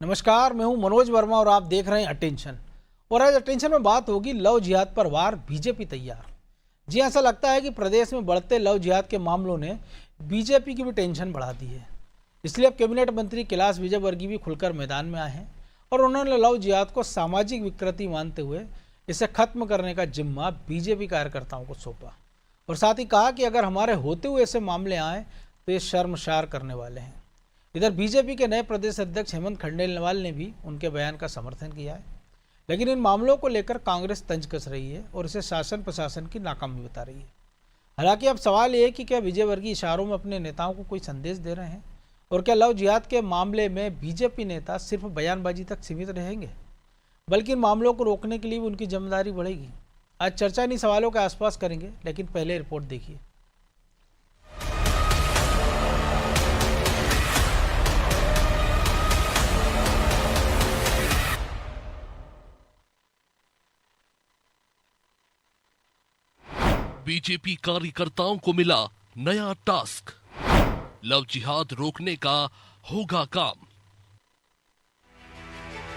नमस्कार, मैं हूं मनोज वर्मा और आप देख रहे हैं अटेंशन। और आज अटेंशन में बात होगी लव जिहाद पर वार, बीजेपी तैयार। जी ऐसा लगता है कि प्रदेश में बढ़ते लव जिहाद के मामलों ने बीजेपी की भी टेंशन बढ़ा दी है। इसलिए अब कैबिनेट मंत्री कैलाश विजयवर्गीय भी खुलकर मैदान में आए हैं और उन्होंने लव जिहाद को सामाजिक विकृति मानते हुए इसे खत्म करने का जिम्मा बीजेपी कार्यकर्ताओं को सौंपा। और साथ ही कहा कि अगर हमारे होते हुए ऐसे मामले आए तो ये शर्मसार करने वाले हैं। इधर बीजेपी के नए प्रदेश अध्यक्ष हेमंत खंडेलवाल ने भी उनके बयान का समर्थन किया है, लेकिन इन मामलों को लेकर कांग्रेस तंज कस रही है और इसे शासन प्रशासन की नाकामी बता रही है। हालांकि अब सवाल ये है कि क्या विजयवर्गीय इशारों में अपने नेताओं को कोई संदेश दे रहे हैं और क्या लव जिहाद के मामले में बीजेपी नेता सिर्फ बयानबाजी तक सीमित रहेंगे, बल्कि इन मामलों को रोकने के लिए भी उनकी जिम्मेदारी बढ़ेगी। आज चर्चा इन्हीं सवालों के आसपास करेंगे, लेकिन पहले रिपोर्ट देखिए। बीजेपी कार्यकर्ताओं को मिला नया टास्क, लव जिहाद रोकने का होगा काम।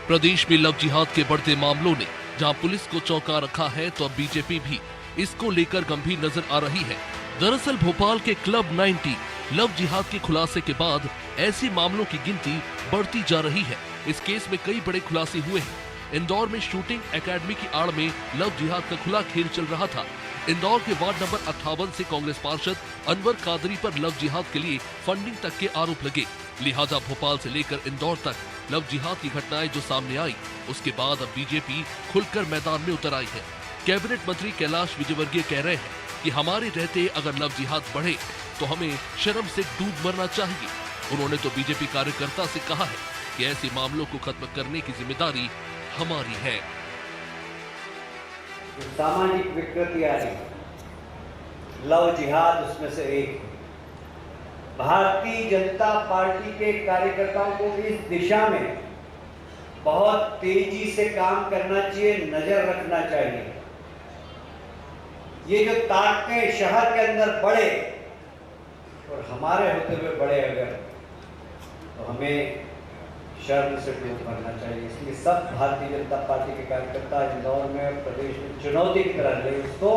प्रदेश में लव जिहाद के बढ़ते मामलों ने जहां पुलिस को चौंका रखा है, तो अब बीजेपी भी इसको लेकर गंभीर नजर आ रही है। दरअसल भोपाल के क्लब 90 लव जिहाद के खुलासे के बाद ऐसे मामलों की गिनती बढ़ती जा रही है। इस केस में कई बड़े खुलासे हुए हैं। इंदौर में शूटिंग एकेडमी की आड़ में लव जिहाद का खुला खेल चल रहा था। इंदौर के वार्ड नंबर 58 से कांग्रेस पार्षद अनवर कादरी पर लव जिहाद के लिए फंडिंग तक के आरोप लगे। लिहाजा भोपाल से लेकर इंदौर तक लव जिहाद की घटनाएं जो सामने आई, उसके बाद अब बीजेपी खुलकर मैदान में उतर आई है। कैबिनेट मंत्री कैलाश विजयवर्गीय कह रहे हैं कि हमारे रहते अगर लव जिहाद बढ़े तो हमें शर्म से डूब मरना चाहिए। उन्होंने तो बीजेपी कार्यकर्ता से कहा है कि ऐसे मामलों को खत्म करने की जिम्मेदारी हमारी है। सामाजिक विकृति आ रही, लव जिहाद उसमें से एक। भारतीय जनता पार्टी के कार्यकर्ताओं को इस दिशा में बहुत तेजी से काम करना चाहिए, नजर रखना चाहिए। ये जो ताकतें शहर के अंदर बढ़े और हमारे होते हुए बढ़े अगर, तो हमें शर्म से डूब मरना चाहिए। इसलिए सब भारतीय जनता पार्टी के कार्यकर्ता इंदौर में, प्रदेश में चुनौती की तरह ले उसको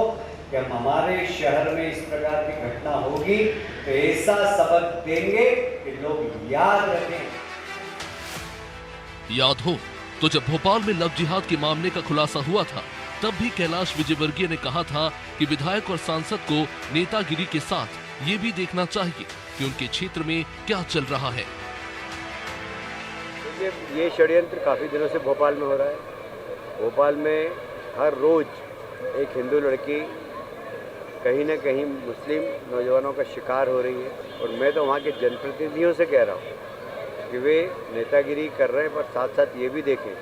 कि हम हमारे शहर में इस प्रकार की घटना होगी तो ऐसा सबक देंगे कि लोग याद रखें। याद हो तो जब भोपाल में लव जिहाद के मामले का खुलासा हुआ था, तब भी कैलाश विजयवर्गीय ने कहा था कि विधायक और सांसद को नेतागिरी के साथ ये भी देखना चाहिए कि उनके क्षेत्र में क्या चल रहा है। ये षड्यंत्र काफ़ी दिनों से भोपाल में हो रहा है। भोपाल में हर रोज एक हिंदू लड़की कहीं ना कहीं मुस्लिम नौजवानों का शिकार हो रही है। और मैं तो वहाँ के जनप्रतिनिधियों से कह रहा हूँ कि वे नेतागिरी कर रहे हैं, पर साथ साथ ये भी देखें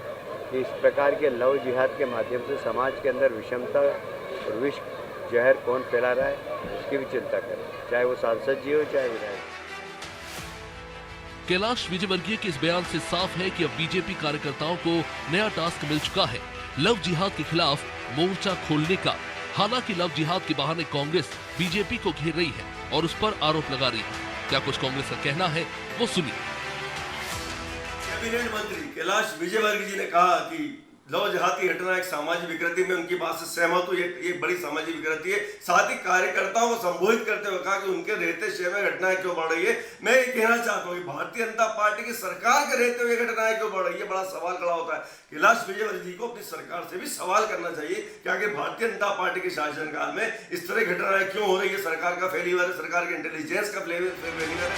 कि इस प्रकार के लव जिहाद के माध्यम से समाज के अंदर विषमता और विष जहर कौन फैला रहा है, उसकी भी चिंता करें, चाहे वो सांसद जी हो चाहे विधायक। कैलाश विजयवर्गीय के इस बयान से साफ है कि अब बीजेपी कार्यकर्ताओं को नया टास्क मिल चुका है, लव जिहाद के खिलाफ मोर्चा खोलने का। हालांकि लव जिहाद के बहाने कांग्रेस बीजेपी को घेर रही है और उस पर आरोप लगा रही है। क्या कुछ कांग्रेस का कहना है, वो सुनिए। कैबिनेट मंत्री कैलाश विजयवर्गीय जी ने कहा कि लव जिहाद की घटना एक सामाजिक विकृति में उनकी बात से सहमत हूँ। ये बड़ी सामाजिक विकृति है। साथ ही कार्यकर्ताओं को संबोधित करते हुए कहा कि उनके रहते शहर में घटनाएं क्यों बढ़ रही है। मैं ये कहना चाहता हूँ कि भारतीय जनता पार्टी की सरकार के रहते हुए घटनाएं क्यों बढ़ रही है, बड़ा सवाल खड़ा होता है। कैलाश विजयवर्गीय जी को अपनी सरकार से भी सवाल करना चाहिए कि आगे भारतीय जनता पार्टी के शासनकाल में इस तरह घटनाएं क्यों हो रही है। सरकार का फेलियर है, सरकार के इंटेलिजेंस का फेलियर है।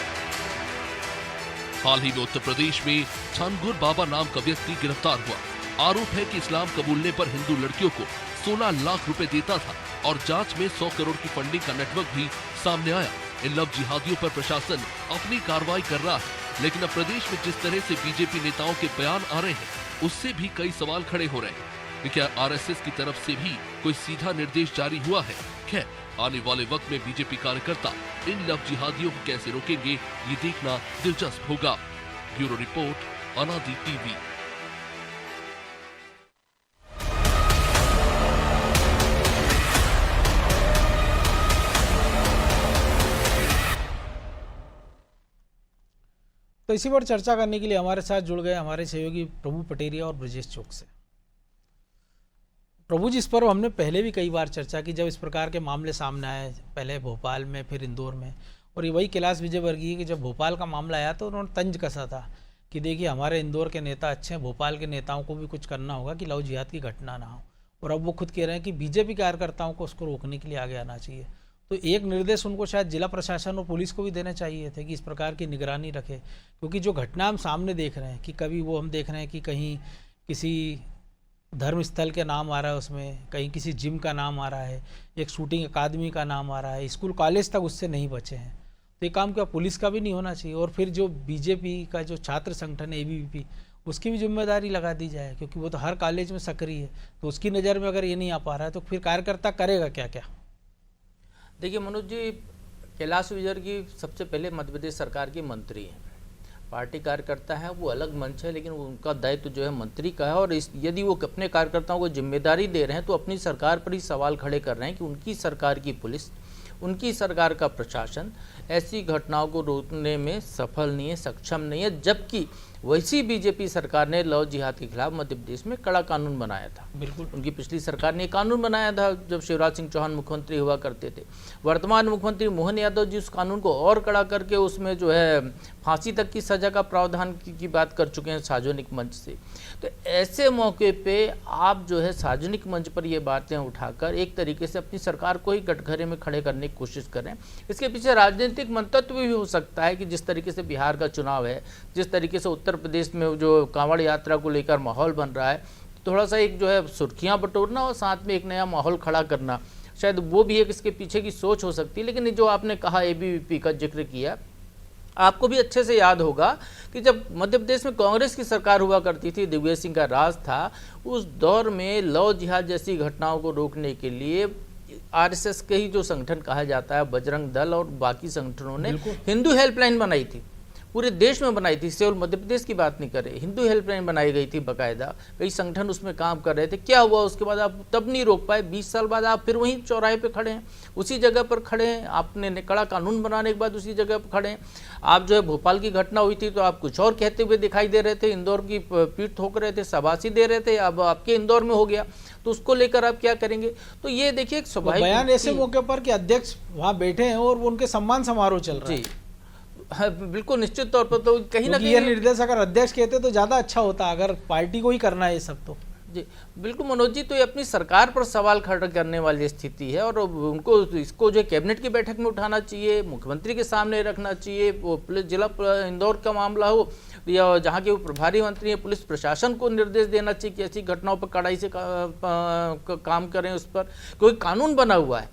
हाल ही में उत्तर प्रदेश में छानगुर बाबा नाम का व्यक्ति गिरफ्तार हुआ। आरोप है कि इस्लाम कबूलने पर हिंदू लड़कियों को 16 लाख रुपए देता था और जांच में 100 करोड़ की फंडिंग का नेटवर्क भी सामने आया। इन लव जिहादियों पर प्रशासन अपनी कार्रवाई कर रहा है, लेकिन अब प्रदेश में जिस तरह से बीजेपी नेताओं के बयान आ रहे हैं, उससे भी कई सवाल खड़े हो रहे हैं। क्या आरएसएस की तरफ से भी कोई सीधा निर्देश जारी हुआ है? खैर, आने वाले वक्त में बीजेपी कार्यकर्ता इन लव जिहादियों को कैसे रोकेंगे, ये देखना दिलचस्प होगा। ब्यूरो रिपोर्ट, अनादि टीवी। तो इसी पर चर्चा करने के लिए हमारे साथ जुड़ गए हमारे सहयोगी प्रभु पटेरिया और ब्रजेश चौक से। प्रभु जी, इस पर हमने पहले भी कई बार चर्चा की जब इस प्रकार के मामले सामने आए, पहले भोपाल में फिर इंदौर में, और ये वही कैलाश विजयवर्गीय कि जब भोपाल का मामला आया तो उन्होंने तंज कसा था कि देखिए हमारे इंदौर के नेता अच्छे हैं, भोपाल के नेताओं को भी कुछ करना होगा कि लव जिहाद की घटना ना हो। और अब वो खुद कह रहे हैं कि बीजेपी कार्यकर्ताओं को उसको रोकने के लिए आगे आना चाहिए। तो एक निर्देश उनको शायद जिला प्रशासन और पुलिस को भी देने चाहिए थे कि इस प्रकार की निगरानी रखे, क्योंकि जो घटना हम सामने देख रहे हैं कि कभी वो हम देख रहे हैं कि कहीं किसी धर्म स्थल के नाम आ रहा है, उसमें कहीं किसी जिम का नाम आ रहा है, एक शूटिंग अकादमी का नाम आ रहा है, स्कूल कॉलेज तक उससे नहीं बचे हैं। तो ये काम क्या पुलिस का भी नहीं होना चाहिए? और फिर जो बीजेपी का जो छात्र संगठन है ABVP, उसकी भी जिम्मेदारी लगा दी जाए, क्योंकि वो तो हर कॉलेज में सक्रिय है। तो उसकी नज़र में अगर ये नहीं आ पा रहा है तो फिर कार्यकर्ता करेगा क्या क्या? देखिए मनोज जी, कैलाश विजयवर्गीय सबसे पहले मध्य प्रदेश सरकार के मंत्री हैं। पार्टी कार्यकर्ता है वो अलग मंच है, लेकिन उनका दायित्व जो है मंत्री का है। और यदि वो अपने कार्यकर्ताओं को जिम्मेदारी दे रहे हैं तो अपनी सरकार पर ही सवाल खड़े कर रहे हैं कि उनकी सरकार की पुलिस, उनकी सरकार का प्रशासन ऐसी घटनाओं को रोकने में सफल नहीं है, सक्षम नहीं है। जबकि वैसी बीजेपी सरकार ने लव जिहाद के खिलाफ मध्य प्रदेश में कड़ा कानून बनाया था। बिल्कुल, उनकी पिछली सरकार ने कानून बनाया था जब शिवराज सिंह चौहान मुख्यमंत्री हुआ करते थे। वर्तमान मुख्यमंत्री मोहन यादव जी उस कानून को और कड़ा करके उसमें जो है फांसी तक की सजा का प्रावधान की बात कर चुके हैं सार्वजनिक मंच से। तो ऐसे मौके पे आप जो है सार्वजनिक मंच पर ये बातें उठाकर एक तरीके से अपनी सरकार को ही कटघरे में खड़े करने की कोशिश कर रहे हैं। इसके पीछे राजनीतिक मंतव्य भी हो सकता है कि जिस तरीके से बिहार का चुनाव है, जिस तरीके से उत्तर प्रदेश में जो कांवड़ यात्रा को लेकर माहौल बन रहा है, थोड़ा सा एक जो है सुर्खियां बटोरना और साथ में एक नया माहौल खड़ा करना, शायद वो भी एक इसके पीछे की सोच हो सकती है। लेकिन जो आपने कहा ABVP का जिक्र किया, आपको भी अच्छे से याद होगा कि जब मध्य प्रदेश में कांग्रेस की सरकार हुआ करती थी, दिग्विजय सिंह का राज था, उस दौर में लव जिहाद जैसी घटनाओं को रोकने के लिए RSS के ही जो संगठन कहा जाता है, बजरंग दल और बाकी संगठनों ने हिंदू हेल्पलाइन बनाई थी, पूरे देश में बनाई थी। केवल मध्य प्रदेश की बात नहीं कर रहे, हिंदू हेल्पलाइन बनाई गई थी बाकायदा। कई संगठन उसमें काम कर रहे थे। क्या हुआ उसके बाद? आप तब नहीं रोक पाए। 20 साल बाद आप फिर वहीं चौराहे पे खड़े हैं, उसी जगह पर खड़े हैं। आपने कड़ा कानून बनाने के बाद उसी जगह पर खड़े हैं। आप जो है भोपाल की घटना हुई थी तो आप कुछ और कहते हुए दिखाई दे रहे थे, इंदौर की पीठ थोक रहे थे, शाबाशी दे रहे थे। अब आपके इंदौर में हो गया तो उसको लेकर आप क्या करेंगे? तो ये देखिए एक स्वाभाविक बयान ऐसे मौके पर कि अध्यक्ष वहाँ बैठे हैं और उनके सम्मान समारोह चल रहा है। हाँ, बिल्कुल निश्चित तौर पर तो कहीं ना कहीं ये निर्देश अगर अध्यक्ष कहते तो ज्यादा अच्छा होता, अगर पार्टी को ही करना है ये सब तो। जी बिल्कुल मनोज जी, तो ये अपनी सरकार पर सवाल खड़ा करने वाली स्थिति है और उनको इसको जो कैबिनेट की बैठक में उठाना चाहिए, मुख्यमंत्री के सामने रखना चाहिए। वो जिला इंदौर का मामला हो या जहाँ के वो प्रभारी मंत्री हैं, पुलिस प्रशासन को निर्देश देना चाहिए कि ऐसी घटनाओं पर कड़ाई से काम करें उस पर। कोई कानून बना हुआ है,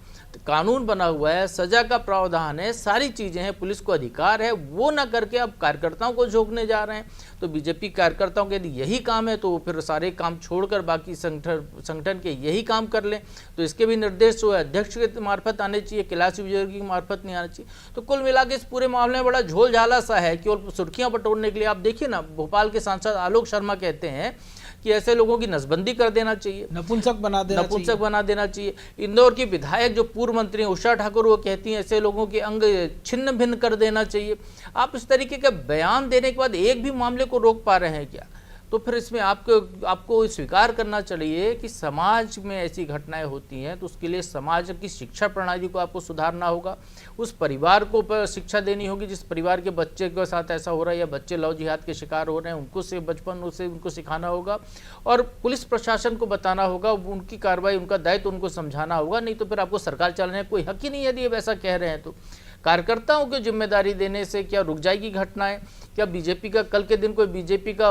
कानून बना हुआ है, सजा का प्रावधान है, सारी चीजें हैं, पुलिस को अधिकार है, वो ना करके अब कार्यकर्ताओं को झोंकने जा रहे हैं। तो बीजेपी कार्यकर्ताओं के यदि यही काम है तो फिर सारे काम छोड़कर बाकी संगठन के यही काम कर लें। तो इसके भी निर्देश जो है अध्यक्ष के मार्फत आने चाहिए, कैलाश विजयवर्गीय की मार्फत नहीं आना चाहिए। तो कुल मिला के इस पूरे मामले में बड़ा झोल-झाला सा है, केवल सुर्खियां बटोरने के लिए। आप देखिए ना, भोपाल के सांसद आलोक शर्मा कहते हैं कि ऐसे लोगों की नसबंदी कर देना चाहिए, नपुंसक बना देना चाहिए। इंदौर की विधायक जो पूर्व मंत्री उषा ठाकुर, वो कहती हैं ऐसे लोगों के अंग छिन्न भिन्न कर देना चाहिए। आप इस तरीके का बयान देने के बाद एक भी मामले को रोक पा रहे हैं क्या? तो फिर इसमें आपको स्वीकार करना चाहिए कि समाज में ऐसी घटनाएं होती हैं तो उसके लिए समाज की शिक्षा प्रणाली को आपको सुधारना होगा। उस परिवार को शिक्षा देनी होगी जिस परिवार के बच्चे के साथ ऐसा हो रहा है या बच्चे लव जिहाद के शिकार हो रहे हैं, उनको से बचपन से उनको सिखाना होगा। और पुलिस प्रशासन को बताना होगा, उनकी कार्रवाई, उनका दायित्व उनको समझाना होगा। नहीं तो फिर आपको सरकार चलाने का कोई हक ही नहीं है यदि आप ऐसा कह रहे हैं तो। कार्यकर्ताओं को जिम्मेदारी देने से क्या रुक जाएगी घटनाएं? क्या बीजेपी का कल के दिन कोई बीजेपी का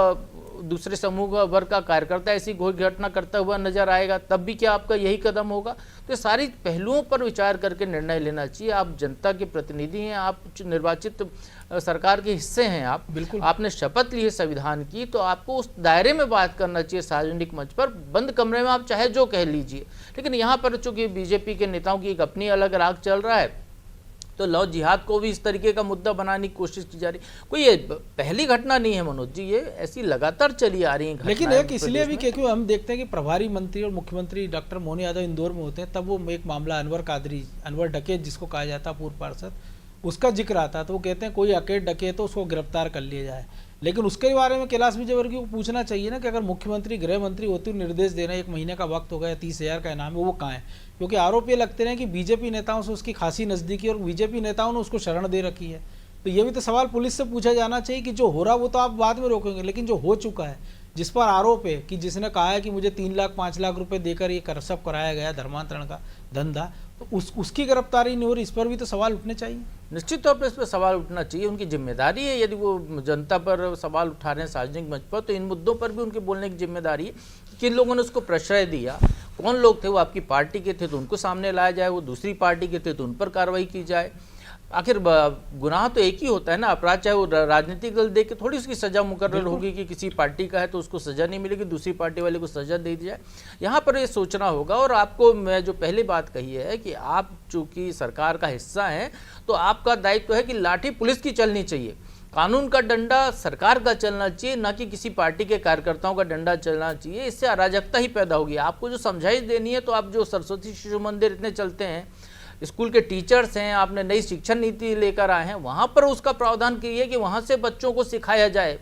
दूसरे समूह वर्ग का कार्यकर्ता ऐसी कोई घटना करता हुआ नजर आएगा तब भी क्या आपका यही कदम होगा? तो सारी पहलुओं पर विचार करके निर्णय लेना चाहिए। आप जनता के प्रतिनिधि हैं, आप निर्वाचित सरकार के हिस्से हैं, आप बिल्कुल, आपने शपथ ली है संविधान की, तो आपको उस दायरे में बात करना चाहिए सार्वजनिक मंच पर। बंद कमरे में आप चाहे जो कह लीजिए, लेकिन यहाँ पर चूंकि बीजेपी के नेताओं की एक अपनी अलग राग चल रहा है तो लव जिहाद को भी इस तरीके का मुद्दा बनाने की कोशिश की जा रही। कोई ये पहली घटना नहीं है मनोज जी, ये ऐसी लगातार चली आ रही है। लेकिन एक इसलिए भी क्योंकि हम देखते हैं कि प्रभारी मंत्री और मुख्यमंत्री डॉक्टर मोहन यादव इंदौर में होते हैं, तब वो एक मामला अनवर डकैत जिसको कहा जाता है पूर्व पार्षद, उसका जिक्र आता है तो वो कहते हैं कोई अकेट डके तो उसको गिरफ्तार कर लिया जाए। लेकिन उसके बारे में कैलाश विजयवर्गीय को पूछना चाहिए ना कि अगर मुख्यमंत्री गृह मंत्री होते हुए निर्देश दे रहे हैं 1 महीने का वक्त हो गया, 30,000 का इनाम है, वो कहाँ है? क्योंकि आरोप ये लगते हैं कि बीजेपी नेताओं से उसकी खासी नज़दीकी और बीजेपी नेताओं ने उसको शरण दे रखी है। तो ये भी तो सवाल पुलिस से पूछा जाना चाहिए कि जो हो रहा वो तो आप बाद में रोकेंगे, लेकिन जो हो चुका है, जिस पर आरोप है कि जिसने कहा है कि मुझे 3 लाख 5 लाख रुपए देकर ये सब कराया गया धर्मांतरण का धंधा, तो उसकी गिरफ्तारी नहीं हो रही, इस पर भी तो सवाल उठने चाहिए। निश्चित तौर पर इस पर सवाल उठना चाहिए, उनकी जिम्मेदारी है। यदि वो जनता पर सवाल उठा रहे हैं सार्वजनिक मंच पर, तो इन मुद्दों पर भी उनके बोलने की जिम्मेदारी है। किन लोगों ने उसको प्रश्रय दिया, कौन लोग थे, वो आपकी पार्टी के थे तो उनको सामने लाया जाए, वो दूसरी पार्टी के थे तो उन पर कार्रवाई की जाए। आखिर गुनाह तो एक ही होता है ना, अपराध चाहे वो राजनीतिक दल देख के थोड़ी उसकी सजा मुकर्रर होगी कि किसी पार्टी का है तो उसको सजा नहीं मिलेगी, दूसरी पार्टी वाले को सजा दे दी जाए। यहाँ पर ये सोचना होगा। और आपको मैं जो पहली बात कही है कि आप चूंकि सरकार का हिस्सा हैं तो आपका दायित्व है कि लाठी पुलिस की चलनी चाहिए, कानून का डंडा सरकार का चलना चाहिए, ना कि किसी पार्टी के कार्यकर्ताओं का डंडा चलना चाहिए। इससे अराजकता ही पैदा होगी। आपको जो समझाइश देनी है, तो आप जो सरस्वती शिशु मंदिर इतने चलते हैं, स्कूल के टीचर्स हैं, आपने नई शिक्षा नीति लेकर आए हैं, वहाँ पर उसका प्रावधान कीजिए कि वहाँ से बच्चों को सिखाया जाए,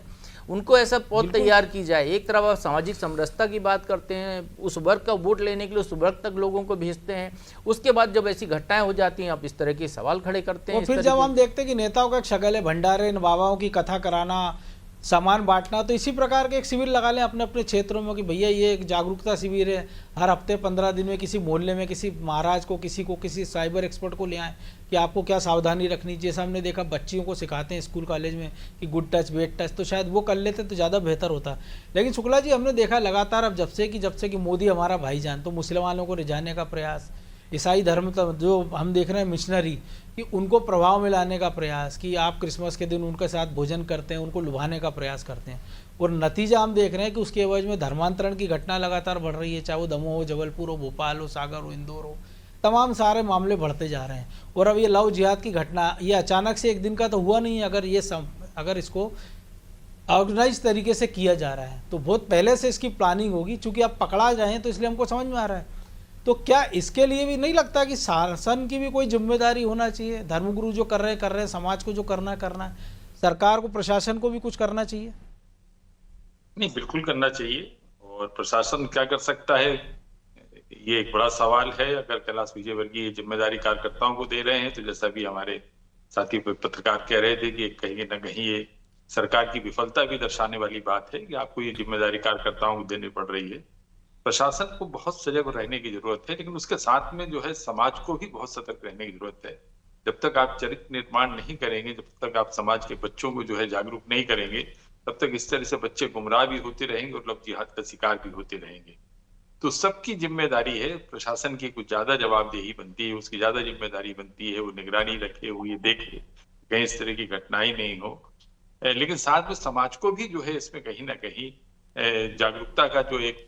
उनको ऐसा पौध तैयार की जाए। एक तरफ आप सामाजिक समरसता की बात करते हैं, उस वर्ग का वोट लेने के लिए उस वर्ग तक लोगों को भेजते हैं, उसके बाद जब ऐसी घटनाएं हो जाती हैं आप इस तरह के सवाल खड़े करते हैं। फिर जब हम देखते हैं कि नेताओं का एक शगल है भंडारे, इन बाबाओं की कथा कराना, सामान बांटना, तो इसी प्रकार के एक शिविर लगा लें अपने अपने क्षेत्रों में कि भैया ये एक जागरूकता शिविर है, हर हफ्ते 15 दिन में किसी मोहल्ले में किसी महाराज को, किसी साइबर एक्सपर्ट को ले आएँ कि आपको क्या सावधानी रखनी चाहिए। जैसे हमने देखा बच्चियों को सिखाते हैं स्कूल कॉलेज में कि गुड टच बैड टच, तो शायद वो कर लेते तो ज़्यादा बेहतर होता। लेकिन शुक्ला जी, हमने देखा लगातार अब जब से कि मोदी हमारा भाईजान, तो मुसलमानों को रिझाने का प्रयास, ईसाई धर्म जो हम देख रहे हैं मिशनरी, कि उनको प्रभाव में लाने का प्रयास, कि आप क्रिसमस के दिन उनके साथ भोजन करते हैं, उनको लुभाने का प्रयास करते हैं, और नतीजा हम देख रहे हैं कि उसके एवज में धर्मांतरण की घटना लगातार बढ़ रही है। चाहे वो दमोह हो, जबलपुर हो, भोपाल हो, सागर हो, इंदौर हो, तमाम सारे मामले बढ़ते जा रहे हैं। और अब ये लव जिहाद की घटना, ये अचानक से एक दिन का तो हुआ नहीं है। अगर इसको ऑर्गेनाइज तरीके से किया जा रहा है तो बहुत पहले से इसकी प्लानिंग होगी। चूँकि आप पकड़ा जाए तो इसलिए हमको समझ में आ रहा है। तो क्या इसके लिए भी नहीं लगता कि शासन की भी कोई जिम्मेदारी होना चाहिए? धर्मगुरु जो कर रहे हैं, समाज को जो करना है, सरकार को, प्रशासन को भी कुछ करना चाहिए। नहीं, बिल्कुल करना चाहिए। और प्रशासन क्या कर सकता है, ये एक बड़ा सवाल है। अगर कैलाश विजयवर्गीय ये जिम्मेदारी कार्यकर्ताओं को दे रहे हैं, तो जैसा भी हमारे साथी पत्रकार कह रहे थे कि कहीं ना कहीं ये सरकार की विफलता भी दर्शाने वाली बात है कि आपको ये जिम्मेदारी कार्यकर्ताओं को देनी पड़ रही है। प्रशासन को बहुत सजग रहने की जरूरत है, लेकिन उसके साथ में जो है समाज को भी बहुत सतर्क रहने की जरूरत है। जब तक आप चरित्र निर्माण नहीं करेंगे, जब तक आप समाज के बच्चों को जो है जागरूक नहीं करेंगे, तब तक इस तरह से बच्चे गुमराह भी होते रहेंगे और लव जिहाद का शिकार भी होते रहेंगे। तो सबकी जिम्मेदारी है, प्रशासन की कुछ ज्यादा जवाबदेही बनती है, उसकी ज्यादा जिम्मेदारी बनती है, वो निगरानी रखे, वो ये देखे कहीं इस तरह की घटनाएं नहीं हो। लेकिन साथ में समाज को भी जो है इसमें कहीं ना कहीं जागरूकता का जो एक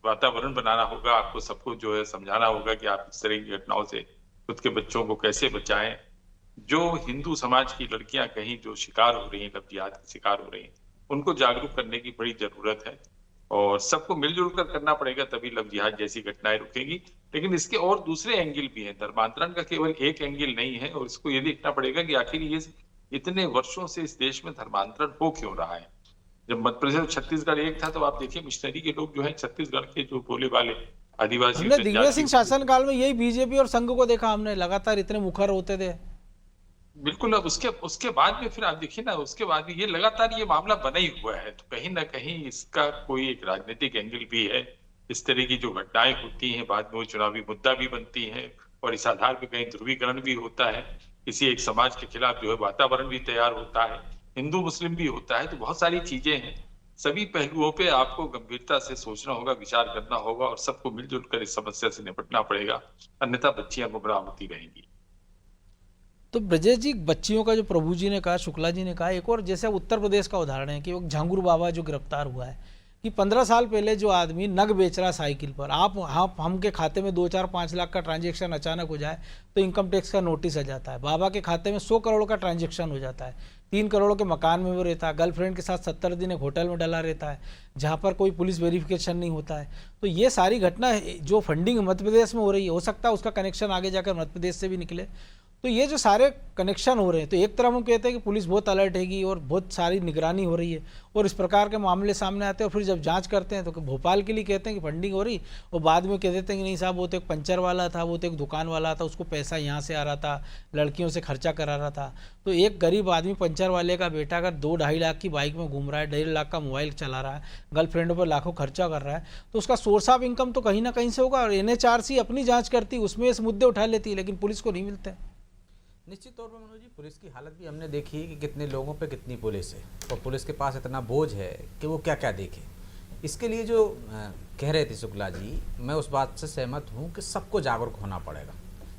वातावरण बनाना होगा। आपको सबको जो है समझाना होगा कि आप इस तरह की घटनाओं से खुद के बच्चों को कैसे बचाएं। जो हिंदू समाज की लड़कियां कहीं जो शिकार हो रही हैं, लव जिहाद के शिकार हो रही हैं, उनको जागरूक करने की बड़ी जरूरत है और सबको मिलजुल कर करना पड़ेगा, तभी लव जिहाद जैसी घटनाएं रुकेगी। लेकिन इसके और दूसरे एंगल भी हैं, धर्मांतरण का केवल एक एंगल नहीं है। और इसको ये देखना पड़ेगा कि आखिर ये इतने वर्षों से इस देश में धर्मांतरण हो क्यों रहा है। जब मध्य प्रदेश और छत्तीसगढ़ एक था, तो आप देखिए मिशनरी के लोग जो है छत्तीसगढ़ के जो बोले वाले आदिवासी, हमने दिग्विजय सिंह शासनकाल में यही बीजेपी और संघ को देखा, हमने लगातार इतने मुखर होते थे। बिल्कुल। अब उसके बाद में फिर आप देखिए ना, उसके बाद भी ये लगातार ये मामला बना ही हुआ है। तो कहीं ना कहीं इसका कोई एक राजनीतिक एंगल भी है। इस तरह की जो घटनाएं होती हैं बाद में वो चुनावी मुद्दा भी बनती है और इस आधार पर कहीं ध्रुवीकरण भी होता है, किसी एक समाज के खिलाफ जो है वातावरण भी तैयार होता है, हिंदू मुस्लिम भी होता है। तो बहुत सारी चीजें हैं, सभी पहलुओं पे आपको गंभीरता से सोचना होगा, विचार करना होगा और सबको मिलजुल कर इस समस्या से निपटना पड़ेगा, अन्यथा बच्चियां गुमराह होती रहेंगी। तो ब्रजेश जी, बच्चियों का जो प्रभु जी ने कहा, शुक्ला जी ने कहा, एक और जैसे उत्तर प्रदेश का उदाहरण है कि वो झांगुर बाबा जो गिरफ्तार हुआ है कि 15 साल पहले जो आदमी नग बेच रहा साइकिल पर, आप हमके खाते में 2-4-5 लाख का ट्रांजैक्शन अचानक हो जाए तो इनकम टैक्स का नोटिस आ जाता है। बाबा के खाते में 100 करोड़ का ट्रांजैक्शन हो जाता है, 3 करोड़ के मकान में वो रहता है, गर्लफ्रेंड के साथ 70 दिन एक होटल में डला रहता है जहाँ पर कोई पुलिस वेरिफिकेशन नहीं होता है। तो ये सारी घटना जो फंडिंग मध्य प्रदेश में हो रही है, हो सकता है उसका कनेक्शन आगे जाकर मध्य प्रदेश से भी निकले। तो ये जो सारे कनेक्शन हो रहे हैं, तो एक तरफ हम कहते हैं कि पुलिस बहुत अलर्ट हैगी और बहुत सारी निगरानी हो रही है और इस प्रकार के मामले सामने आते हैं, और फिर जब जांच करते हैं तो भोपाल के लिए कहते हैं कि फंडिंग हो रही, और बाद में कह देते हैं कि नहीं साहब वो तो एक पंचर वाला था, वो तो एक दुकान वाला था, उसको पैसा यहाँ से आ रहा था, लड़कियों से खर्चा करा रहा था। तो एक गरीब आदमी पंचर वाले का बेटा अगर 2-2.5 लाख की बाइक में घूम रहा है, 1.5 लाख का मोबाइल चला रहा है, गर्लफ्रेंडों पर लाखों खर्चा कर रहा है, तो उसका सोर्स ऑफ इनकम तो कहीं ना कहीं से होगा। और NHRC अपनी जाँच करती, उसमें इस मुद्दे उठा लेती है, लेकिन पुलिस को नहीं मिलते। निश्चित तौर पर मनोज जी, पुलिस की हालत भी हमने देखी है कि कितने लोगों पे कितनी पुलिस है, और पुलिस के पास इतना बोझ है कि वो क्या क्या देखे। इसके लिए जो कह रहे थे शुक्ला जी, मैं उस बात से सहमत हूँ कि सबको जागरूक होना पड़ेगा।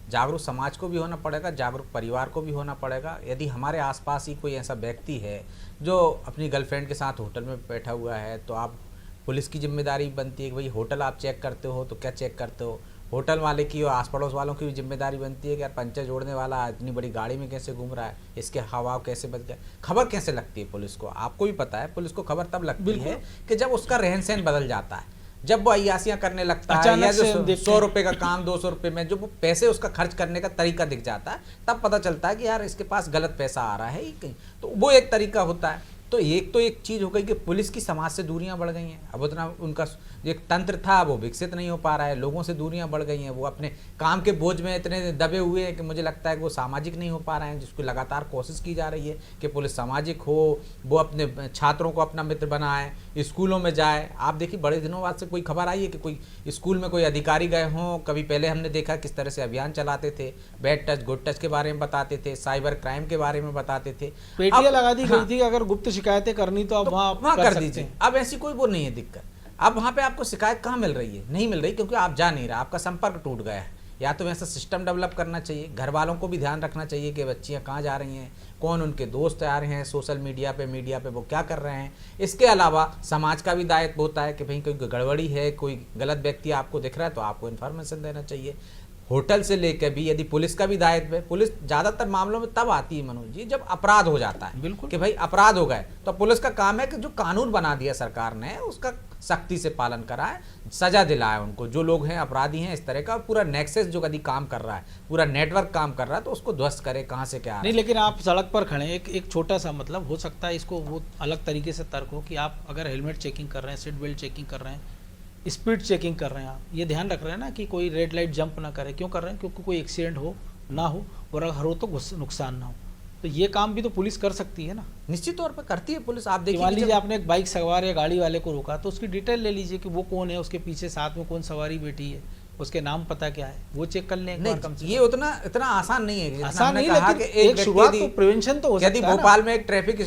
जागरूक समाज को भी होना पड़ेगा, जागरूक परिवार को भी होना पड़ेगा। यदि हमारे आसपास ही कोई ऐसा व्यक्ति है जो अपनी गर्लफ्रेंड के साथ होटल में बैठा हुआ है, तो आप पुलिस की जिम्मेदारी बनती है कि भाई होटल आप चेक करते हो तो क्या चेक करते हो। होटल वाले की और आस पड़ोस वालों की भी जिम्मेदारी बनती है कि यार पंचर जोड़ने वाला इतनी बड़ी गाड़ी में कैसे घूम रहा है, इसके हवा कैसे बच गया। खबर कैसे लगती है पुलिस को, आपको भी पता है, पुलिस को खबर तब लगती है कि जब उसका रहन सहन बदल जाता है, जब वो अय्यासियाँ करने लगता है, या जो 100 रुपये का काम 200 रुपये में जो वो पैसे उसका खर्च करने का तरीका दिख जाता है, तब पता चलता है कि यार इसके पास गलत पैसा आ रहा है कहीं। तो वो एक तरीका होता है। तो एक चीज़ हो गई कि पुलिस की समाज से दूरियां बढ़ गई हैं। अब उतना उनका एक तंत्र था वो विकसित नहीं हो पा रहा है, लोगों से दूरियां बढ़ गई हैं, वो अपने काम के बोझ में इतने दबे हुए हैं कि मुझे लगता है कि वो सामाजिक नहीं हो पा रहे हैं, जिसको लगातार कोशिश की जा रही है कि पुलिस सामाजिक हो, वो अपने छात्रों को अपना मित्र बनाए, स्कूलों में जाए। आप देखिए बड़े दिनों बाद से कोई खबर आई है कि कोई स्कूल में कोई अधिकारी गए हों। कभी पहले हमने देखा किस तरह से अभियान चलाते थे, बैड टच गुड टच के बारे में बताते थे, साइबर क्राइम के बारे में बताते थे, पेटियां लगा दी गई थी अगर गुप्त शिकायतें करनी तो आप वहाँ कर दीजिए। अब ऐसी कोई वो नहीं है दिक्कत। अब वहाँ पे आपको शिकायत कहाँ मिल रही है, नहीं मिल रही, क्योंकि आप जा नहीं रहे, आपका संपर्क टूट गया है। या तो वैसा सिस्टम डेवलप करना चाहिए, घर वालों को भी ध्यान रखना चाहिए कि बच्चियाँ कहाँ जा रही हैं, कौन उनके दोस्त आ रहे हैं सोशल मीडिया पे वो क्या कर रहे हैं। इसके अलावा समाज का भी दायित्व होता है कि भाई कोई गड़बड़ी है, कोई गलत व्यक्ति आपको दिख रहा है तो आपको इन्फॉर्मेशन देना चाहिए। होटल से लेकर भी यदि पुलिस का भी दायित्व है, पुलिस ज़्यादातर मामलों में तब आती है मनोज जी जब अपराध हो जाता है। बिल्कुल कि भाई अपराध हो गए तो पुलिस का काम है कि जो कानून बना दिया सरकार ने उसका सख्ती से पालन कराए, सजा दिलाए उनको, जो लोग हैं अपराधी हैं इस तरह का। पूरा नेक्सस जो कभी काम कर रहा है, पूरा नेटवर्क काम कर रहा है, तो उसको ध्वस्त करे कहाँ से क्या नहीं। लेकिन आप सड़क पर खड़े हैं, एक छोटा सा मतलब हो सकता है इसको वो अलग तरीके से तर्क हो कि आप अगर हेलमेट चेकिंग कर रहे हैं, सीट बेल्ट चेकिंग कर रहे हैं, स्पीड चेकिंग कर रहे हैं, आप ये ध्यान रख रहे हैं ना कि कोई रेड लाइट जंप ना करे। क्यों कर रहे हैं? क्योंकि कोई एक्सीडेंट हो ना हो, और अगर हो तो नुकसान ना हो। तो ये काम भी तो पुलिस कर सकती है ना। निश्चित तौर पर करती है पुलिस। आप देखिए, मान लीजिए आपने एक बाइक सवार या गाड़ी वाले को रोका तो उसकी डिटेल ले लीजिए कि वो कौन है, उसके पीछे साथ में कौन सवारी बैठी है, उसके नाम पता क्या है, वो चेक कर लें एक बार कम से। ये इतना आसान नहीं है। आसान नहीं, लेकिन एक शुरुआत तो प्रिवेंशन तो हो सकता है। यदि भोपाल में एक ट्रैफिक,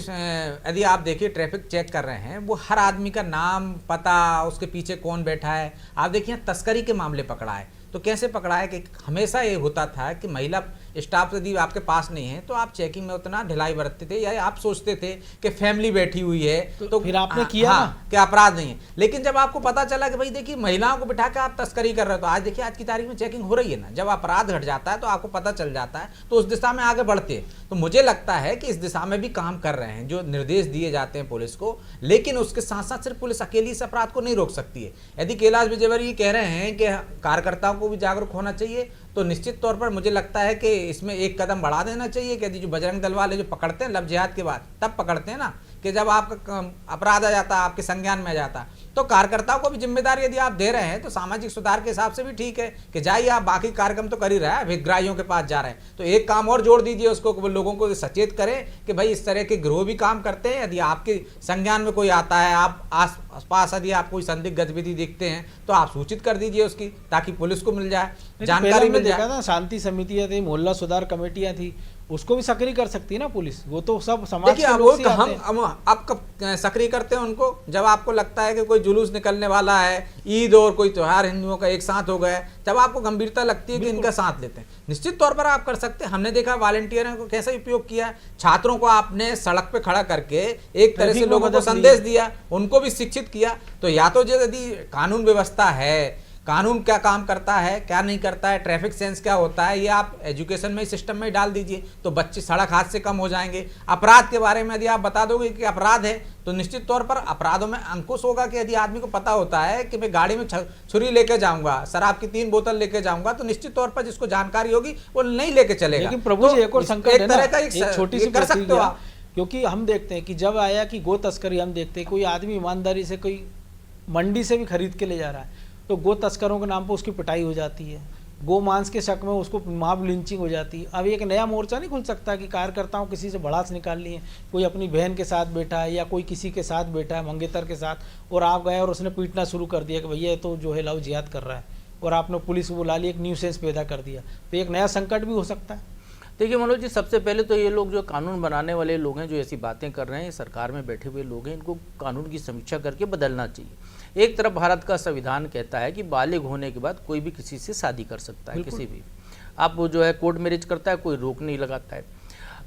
यदि आप देखिए ट्रैफिक चेक कर रहे हैं, वो हर आदमी का नाम पता, उसके पीछे कौन बैठा है। आप देखिए तस्करी के मामले पकड़ा है तो कैसे पकड़ा है कि हमेशा ये होता था कि महिला स्टाफ यदि आपके पास नहीं है तो आप चेकिंग में उतना ढिलाई बरतते थे, या आप सोचते थे कि फैमिली बैठी हुई है तो फिर आपने किया ना कि अपराध नहीं है। लेकिन जब आपको पता चला कि भाई देखिए महिलाओं को बिठा के आप तस्करी कर रहे हो, तो आज देखिए आज की तारीख में चेकिंग हो रही है ना। जब अपराध घट जाता है तो आपको पता चल जाता है, तो उस दिशा में आगे बढ़ते हैं। तो मुझे लगता है कि इस दिशा में भी काम कर रहे हैं, जो निर्देश दिए जाते हैं पुलिस को। लेकिन उसके साथ साथ सिर्फ पुलिस अकेली इस अपराध को नहीं रोक सकती है। यदि कैलाश विजयवर्गीय ये कह रहे हैं कि कार्यकर्ताओं को भी जागरूक होना चाहिए, तो निश्चित तौर पर मुझे लगता है कि इसमें एक कदम बढ़ा देना चाहिए कि यदि जो बजरंग दल वाले जो पकड़ते हैं लव जिहाद के बाद, तब पकड़ते हैं ना कि जब आपका अपराध आ जाता है, आपके संज्ञान में आ जाता है, तो कार्यकर्ताओं को भी जिम्मेदारी यदि आप दे रहे हैं तो सामाजिक सुधार के हिसाब से भी ठीक है कि जाइए, आप बाकी कार्यक्रम तो कर ही रहे हैं, हितग्राहियों के पास जा रहे हैं, तो एक काम और जोड़ दीजिए उसको, लोगों को सचेत करें कि भाई इस तरह के गिरोह भी काम करते हैं। यदि आपके संज्ञान में कोई आता है, आप आस पास यदि आप कोई संदिग्ध गतिविधि देखते हैं तो आप सूचित कर दीजिए उसकी, ताकि पुलिस को मिल जाए, जानकारी मिल जाए। देखा था शांति समितियां थी, मोहल्ला सुधार कमेटियां थी, उसको भी सक्रिय कर सकती है ना पुलिस। वो तो सब समाज के लोग से आते हैं। हम अब कब सक्रिय करते हैं उनको, जब आपको लगता है कि कोई जुलूस निकलने वाला है, ईद और कोई त्योहार हिंदुओं का एक साथ हो गया, जब आपको गंभीरता लगती है कि इनका साथ लेते हैं, निश्चित तौर पर आप कर सकते हैं। हमने देखा वॉलंटियरों को कैसा उपयोग किया, छात्रों को आपने सड़क पे खड़ा करके एक तरह से लोगों को संदेश दिया, उनको भी शिक्षित किया। तो या तो यदि कानून व्यवस्था है कानून क्या काम करता है, क्या नहीं करता है, ट्रैफिक सेंस क्या होता है, ये आप एजुकेशन में, सिस्टम में डाल दीजिए तो बच्चे सड़क हादसे कम हो जाएंगे। अपराध के बारे में यदि आप बता दोगे कि अपराध है तो निश्चित तौर पर अपराधों में अंकुश होगा कि यदि आदमी को पता होता है कि मैं गाड़ी में छुरी लेके जाऊंगा, शराब की 3 बोतल लेके जाऊंगा, तो निश्चित तौर पर जिसको जानकारी होगी वो नहीं लेके चलेगा। लेकिन प्रभु जी, एक और संकट है ना, एक छोटी सी कर सकते हो आप। क्योंकि हम देखते हैं कि जब आया कि गो तस्करी, हम देखते हैं कोई आदमी ईमानदारी से कोई मंडी से भी खरीद के ले जा रहा है तो गो तस्करों के नाम पर उसकी पिटाई हो जाती है, गो मांस के शक में उसको मॉब लिंचिंग हो जाती है। अब एक नया मोर्चा नहीं खुल सकता कि कार्यकर्ताओं किसी से भड़ास निकाल ली है, कोई अपनी बहन के साथ बैठा है या कोई किसी के साथ बैठा है मंगेतर के साथ, और आप गए और उसने पीटना शुरू कर दिया कि भैया तो जो है लव जिहाद कर रहा है, और आपने पुलिस बुला ली, एक न्यूसेंस पैदा कर दिया, तो एक नया संकट भी हो सकता है। देखिए मनोज जी, सबसे पहले तो ये लोग जो कानून बनाने वाले लोग हैं, जो ऐसी बातें कर रहे हैं, सरकार में बैठे हुए लोग हैं, इनको कानून की समीक्षा करके बदलना चाहिए। एक तरफ भारत का संविधान कहता है कि बालिग होने के बाद कोई भी किसी से शादी कर सकता है, किसी भी, आप वो जो है कोर्ट मैरिज करता है, कोई रोक नहीं लगाता है।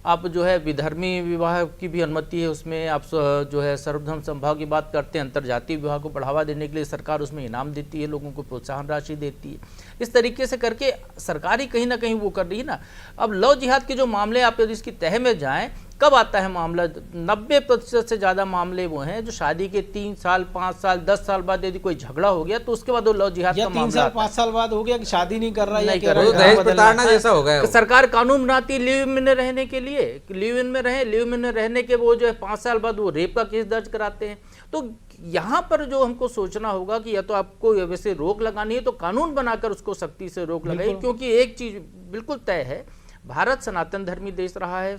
आप जो है विधर्मी विवाह की भी अनुमति है उसमें, आप जो है सर्वधर्म समभाव की बात करते हैं, अंतर्जातीय विवाह को बढ़ावा देने के लिए सरकार उसमें इनाम देती है, लोगों को प्रोत्साहन राशि देती है। इस तरीके से करके सरकार ही कहीं ना कहीं वो कर रही है ना। अब लव जिहाद के जो मामले, आप यदि इसकी तह में जाएं, कब आता है मामला, 90% से ज़्यादा मामले वो हैं जो शादी के 3 साल, 5 साल, 10 साल बाद यदि कोई झगड़ा हो गया तो उसके बाद वो लव जिहाद का मामला 3 साल 5 साल बाद हो गया कि शादी नहीं कर रहा है, दहेज प्रताड़ना जैसा हो गया। सरकार कानून बनाती है लिव इन में रहने के लिए, लिव इन में रहे, लिव इन में रहने के वो जो है 5 साल बाद वो रेप का केस दर्ज कराते हैं। तो यहाँ पर जो हमको सोचना होगा कि या तो आपको वैसे रोक लगानी है तो कानून बनाकर उसको सख्ती से रोक लगाइए, क्योंकि एक चीज बिल्कुल तय है, भारत सनातन धर्मी देश रहा है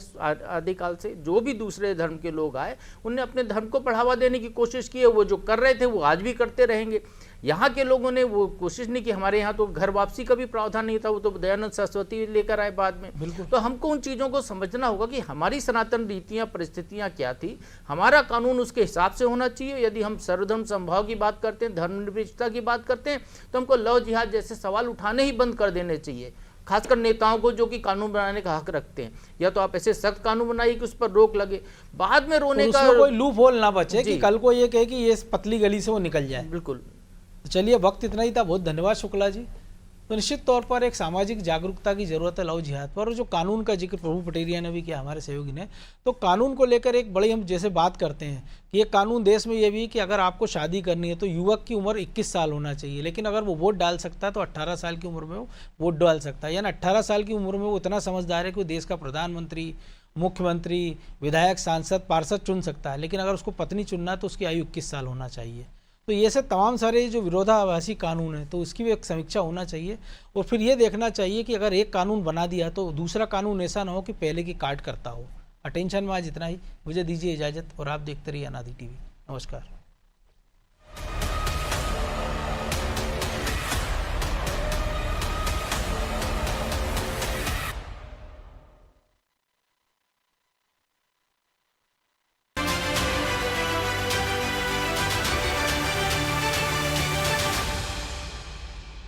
आदिकाल से। जो भी दूसरे धर्म के लोग आए उनने अपने धर्म को बढ़ावा देने की कोशिश की है, वो जो कर रहे थे वो आज भी करते रहेंगे। यहाँ के लोगों ने वो कोशिश नहीं की। हमारे यहाँ तो घर वापसी का भी प्रावधान नहीं था, वो तो दयानंद सरस्वती लेकर आए बाद में। तो हमको उन चीज़ों को समझना होगा कि हमारी सनातन रीतियाँ परिस्थितियाँ क्या थी, हमारा कानून उसके हिसाब से होना चाहिए। यदि हम सर्वधर्म समभाव की बात करते हैं, धर्मनिरपेक्षता की बात करते हैं, तो हमको लव जिहाद जैसे सवाल उठाने ही बंद कर देने चाहिए, खासकर नेताओं को जो कि कानून बनाने का हक रखते हैं। या तो आप ऐसे सख्त कानून बनाइए कि उस पर रोक लगे, बाद में रोने का कोई लूप होल ना बचे कि कल को ये कहे कि ये पतली गली से वो निकल जाए। बिल्कुल। तो चलिए, वक्त इतना ही था, बहुत धन्यवाद शुक्ला जी। तो निश्चित तौर पर एक सामाजिक जागरूकता की जरूरत है लव जिहाद पर। और जो कानून का जिक्र प्रभु पटेरिया ने भी किया, हमारे सहयोगी ने, तो कानून को लेकर एक बड़ी हम जैसे बात करते हैं कि ये कानून देश में ये भी कि अगर आपको शादी करनी है तो युवक की उम्र 21 साल होना चाहिए, लेकिन अगर वो वोट डाल सकता है तो 18 साल की उम्र में वो वोट डाल सकता है। यानी 18 साल की उम्र में वो इतना समझदार है कि वो देश का प्रधानमंत्री, मुख्यमंत्री, विधायक, सांसद, पार्षद चुन सकता है। लेकिन अगर उसको पत्नी चुनना है तो उसकी आयु 21 साल होना चाहिए। तो ये से तमाम सारे जो विरोधाभासी कानून है तो उसकी भी एक समीक्षा होना चाहिए। और फिर ये देखना चाहिए कि अगर एक कानून बना दिया तो दूसरा कानून ऐसा ना हो कि पहले की काट करता हो। अटेंशन में आज इतना ही, मुझे दीजिए इजाज़त और आप देखते रहिए अनादि टीवी। नमस्कार।